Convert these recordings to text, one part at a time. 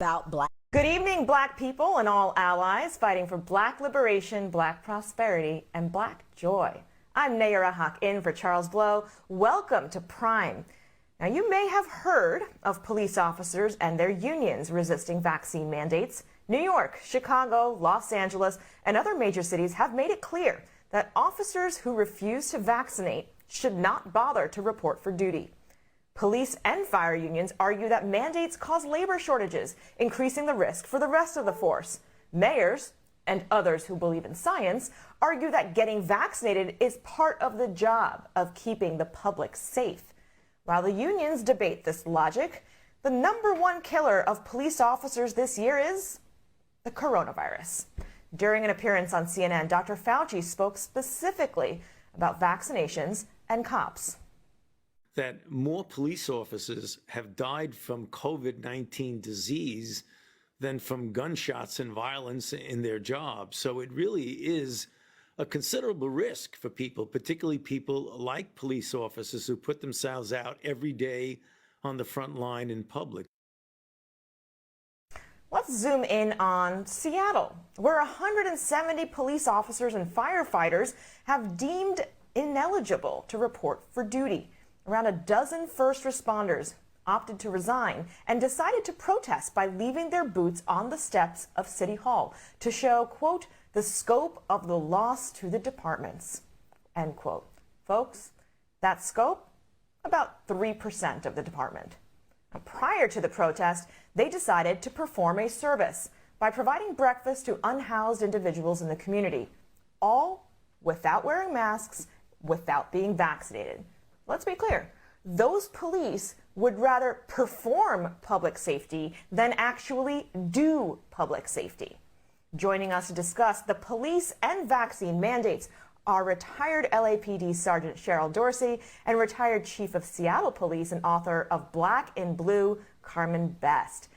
about Black. Good evening, Black people and all allies fighting for Black liberation, Black prosperity, and Black joy. I'm Nayara Hawk in for Charles Blow. Welcome to Prime. Now, you may have heard of police officers and their unions resisting vaccine mandates. New York, Chicago, Los Angeles, and other major cities have made it clear that officers who refuse to vaccinate should not bother to report for duty. Police and fire unions argue that mandates cause labor shortages, increasing the risk for the rest of the force. Mayors and others who believe in science argue that getting vaccinated is part of the job of keeping the public safe. While the unions debate this logic, the #1 killer of police officers this year is the coronavirus. During an appearance on CNN, Dr. Fauci spoke specifically about vaccinations and cops. That more police officers have died from COVID-19 disease than from gunshots and violence in their jobs. So it really is a considerable risk for people, particularly people like police officers who put themselves out every day on the front line in public. Let's zoom in on Seattle, where 170 police officers and firefighters have deemed ineligible to report for duty. Around a dozen first responders opted to resign and decided to protest by leaving their boots on the steps of City Hall to show, quote, the scope of the loss to the departments, end quote. Folks, that scope, about 3% of the department. Now, prior to the protest, they decided to perform a service by providing breakfast to unhoused individuals in the community, all without wearing masks, without being vaccinated. Let's be clear, those police would rather perform public safety than actually do public safety. Joining us to discuss the police and vaccine mandates are retired LAPD Sergeant Cheryl Dorsey and retired Chief of Seattle Police and author of Black in Blue, Carmen Best.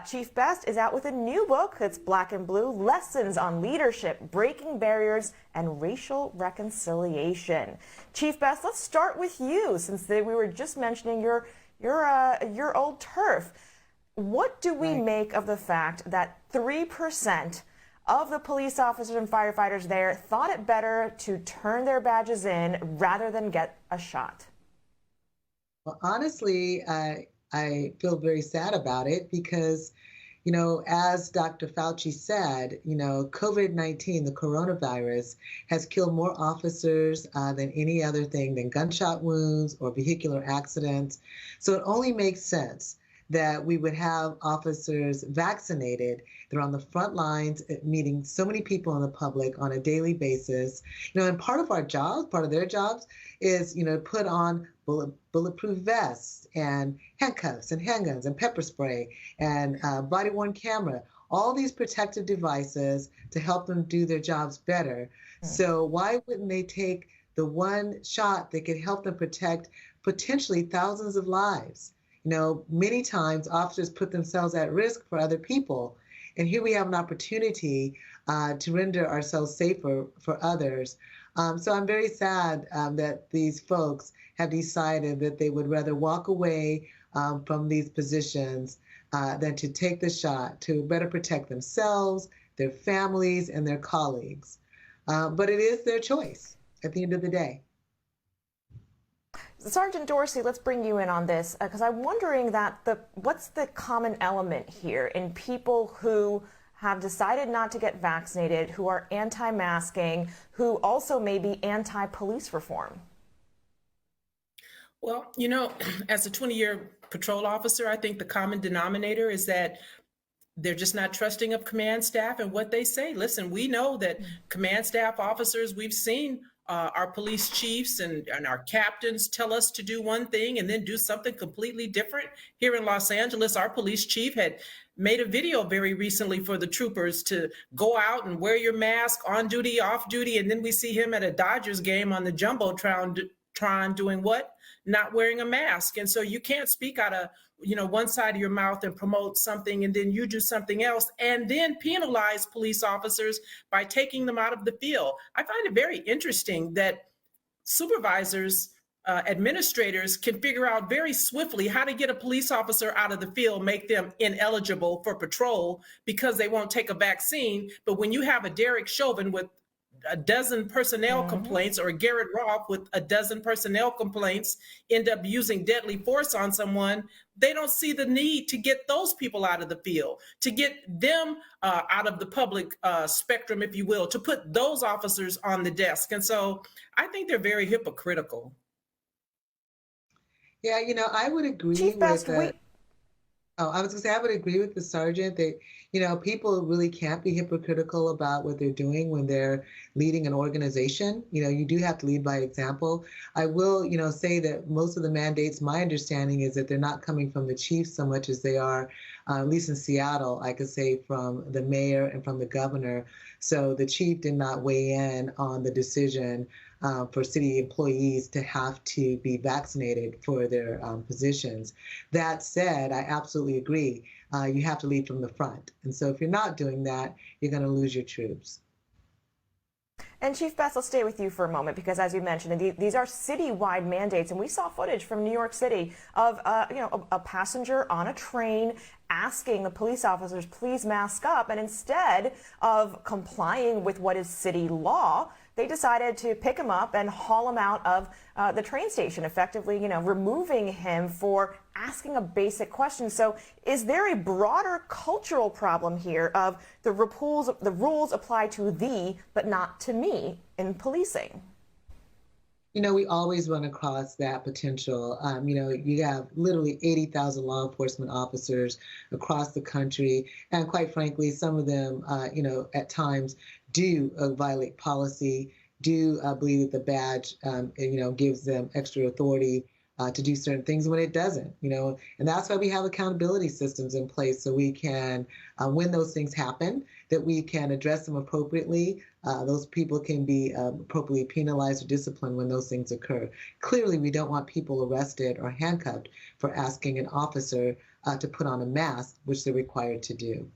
Chief Best is out with a new book that's Black and Blue, Lessons on Leadership, Breaking Barriers, and Racial Reconciliation. Chief Best, let's start with you, since we were just mentioning your old turf. What do we make of the fact that 3% of the police officers and firefighters there thought it better to turn their badges in rather than get a shot? Well, honestly, I feel very sad about it because, as Dr. Fauci said, COVID-19, the coronavirus, has killed more officers than any other thing, than gunshot wounds or vehicular accidents. So it only makes sense that we would have officers vaccinated. They're on the front lines, meeting so many people in the public on a daily basis. And part of our jobs, part of their jobs is, put on bulletproof vests and handcuffs and handguns and pepper spray and body-worn camera, all these protective devices to help them do their jobs better. So why wouldn't they take the one shot that could help them protect potentially thousands of lives? Many times officers put themselves at risk for other people. And here we have an opportunity to render ourselves safer for others. So I'm very sad that these folks have decided that they would rather walk away from these positions than to take the shot to better protect themselves, their families, and their colleagues. But it is their choice at the end of the day. Sergeant Dorsey, let's bring you in on this because I'm wondering what's the common element here in people who have decided not to get vaccinated, who are anti-masking, who also may be anti-police reform? Well, as a 20-year patrol officer, I think the common denominator is that they're just not trusting of command staff and what they say. Listen, we know that command staff officers, we've seen our police chiefs and our captains tell us to do one thing and then do something completely different. Here in Los Angeles, our police chief had made a video very recently for the troopers to go out and wear your mask on duty, off duty. And then we see him at a Dodgers game on the Jumbotron doing what? Not wearing a mask. And so you can't speak out of one side of your mouth and promote something and then you do something else and then penalize police officers by taking them out of the field. I find it very interesting that supervisors administrators can figure out very swiftly how to get a police officer out of the field, make them ineligible for patrol because they won't take a vaccine. But when you have a Derek Chauvin with a dozen personnel complaints, or Garrett Rolfe with a dozen personnel complaints, end up using deadly force on someone, they don't see the need to get those people out of the field, to get them out of the public spectrum, if you will, to put those officers on the desk. And so I think they're very hypocritical. Yeah, I would agree Chief with Best, we I was gonna say I would agree with the sergeant that, people really can't be hypocritical about what they're doing when they're leading an organization. You do have to lead by example. I will, say that most of the mandates, my understanding is that they're not coming from the chief so much as they are, at least in Seattle, I could say from the mayor and from the governor. So the chief did not weigh in on the decision for city employees to have to be vaccinated for their positions. That said, I absolutely agree. You have to lead from the front. And so if you're not doing that, you're going to lose your troops. And Chief Best, let's stay with you for a moment, because as you mentioned, these are citywide mandates, and we saw footage from New York City of a passenger on a train asking the police officers, please mask up, and instead of complying with what is city law, they decided to pick him up and haul him out of the train station, effectively, removing him for asking a basic question. So is there a broader cultural problem here of the rules apply to thee, but not to me in policing? We always run across that potential. You have literally 80,000 law enforcement officers across the country. And quite frankly, some of them, at times do violate policy, do believe that the badge, gives them extra authority to do certain things when it doesn't, and that's why we have accountability systems in place so we can, when those things happen, that we can address them appropriately. Those people can be appropriately penalized or disciplined when those things occur. Clearly, we don't want people arrested or handcuffed for asking an officer to put on a mask, which they're required to do.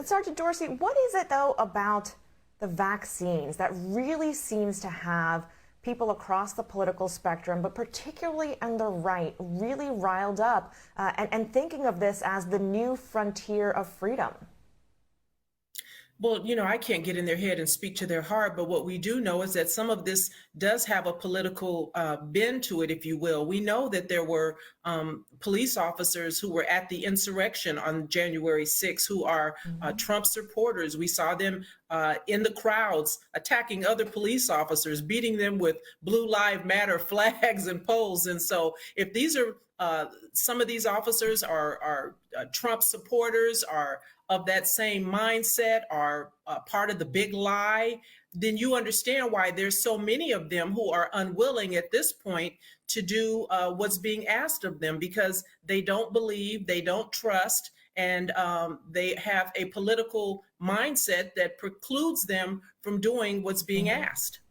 Sergeant Dorsey, what is it, though, about the vaccines that really seems to have people across the political spectrum, but particularly on the right, really riled up and thinking of this as the new frontier of freedom? Well, I can't get in their head and speak to their heart, but what we do know is that some of this does have a political bend to it, if you will. We know that there were police officers who were at the insurrection on January 6th who are Trump supporters. We saw them in the crowds attacking other police officers, beating them with Blue Lives Matter flags and poles. And so if these are some of these officers are Trump supporters, are of that same mindset, are part of the big lie, then you understand why there's so many of them who are unwilling at this point to do what's being asked of them, because they don't believe, they don't trust, and they have a political mindset that precludes them from doing what's being asked.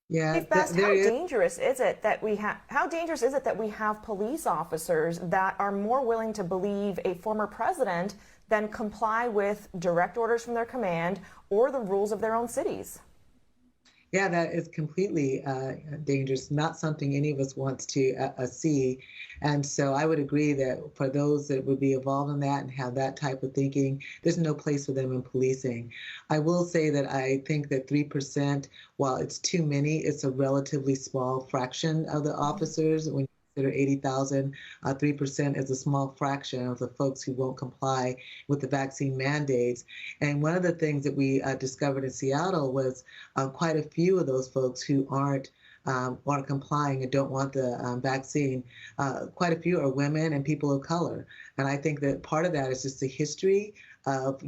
Yeah, Chief Best, how dangerous is it that we have police officers that are more willing to believe a former president than comply with direct orders from their command or the rules of their own cities? Yeah, that is completely dangerous, not something any of us wants to see. And so I would agree that for those that would be involved in that and have that type of thinking, there's no place for them in policing. I will say that I think that 3%, while it's too many, it's a relatively small fraction of the officers. When consider 80,000, 3% is a small fraction of the folks who won't comply with the vaccine mandates. And one of the things that we discovered in Seattle was quite a few of those folks who aren't complying and don't want the vaccine. Quite a few are women and people of color. And I think that part of that is just the history of,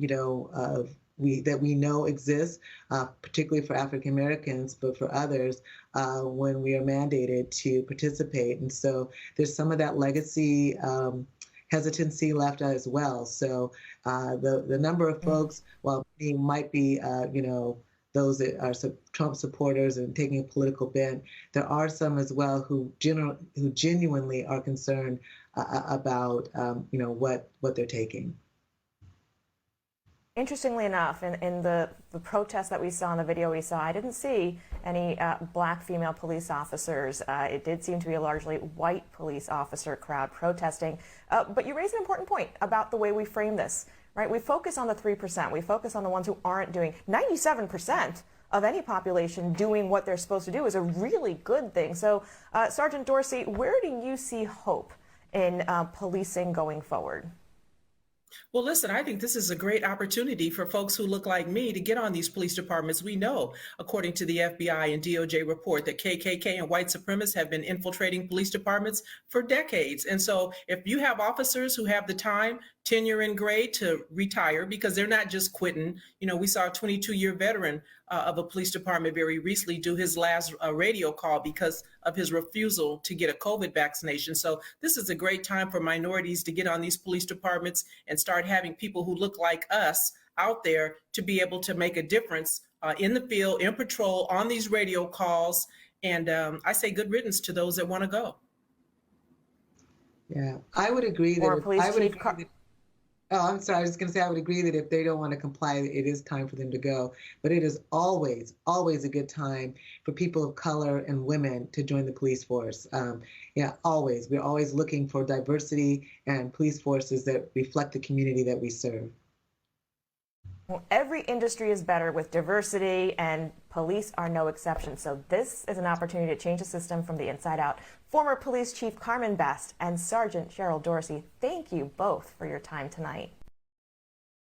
that we know exists, particularly for African Americans, but for others, when we are mandated to participate. And so there's some of that legacy hesitancy left as well. So the number of folks, while they might be, those that are Trump supporters and taking a political bent, there are some as well who genuinely are concerned about, what they're taking. Interestingly enough, in the protest that we saw in the video we saw, I didn't see any black female police officers. It did seem to be a largely white police officer crowd protesting. But you raise an important point about the way we frame this, right? We focus on the 3%. We focus on the ones who aren't doing. 97% of any population doing what they're supposed to do is a really good thing. So, Sergeant Dorsey, where do you see hope in policing going forward? Well, listen, I think this is a great opportunity for folks who look like me to get on these police departments. We know, according to the FBI and DOJ report, that KKK and white supremacists have been infiltrating police departments for decades. And so if you have officers who have the time, tenure, and grade to retire, because they're not just quitting. You know, we saw a 22-year veteran of a police department very recently do his last radio call because of his refusal to get a COVID vaccination. So this is a great time for minorities to get on these police departments and start having people who look like us out there to be able to make a difference in the field, in patrol, on these radio calls. And I say good riddance to those that want to go. Yeah, I would agree that Oh, I'm sorry. I was going to say I would agree that if they don't want to comply, it is time for them to go. But it is always, always a good time for people of color and women to join the police force. Yeah, always. We're always looking for diversity and police forces that reflect the community that we serve. Well, every industry is better with diversity, and police are no exception. So this is an opportunity to change the system from the inside out. Former Police Chief Carmen Best and Sergeant Cheryl Dorsey, thank you both for your time tonight.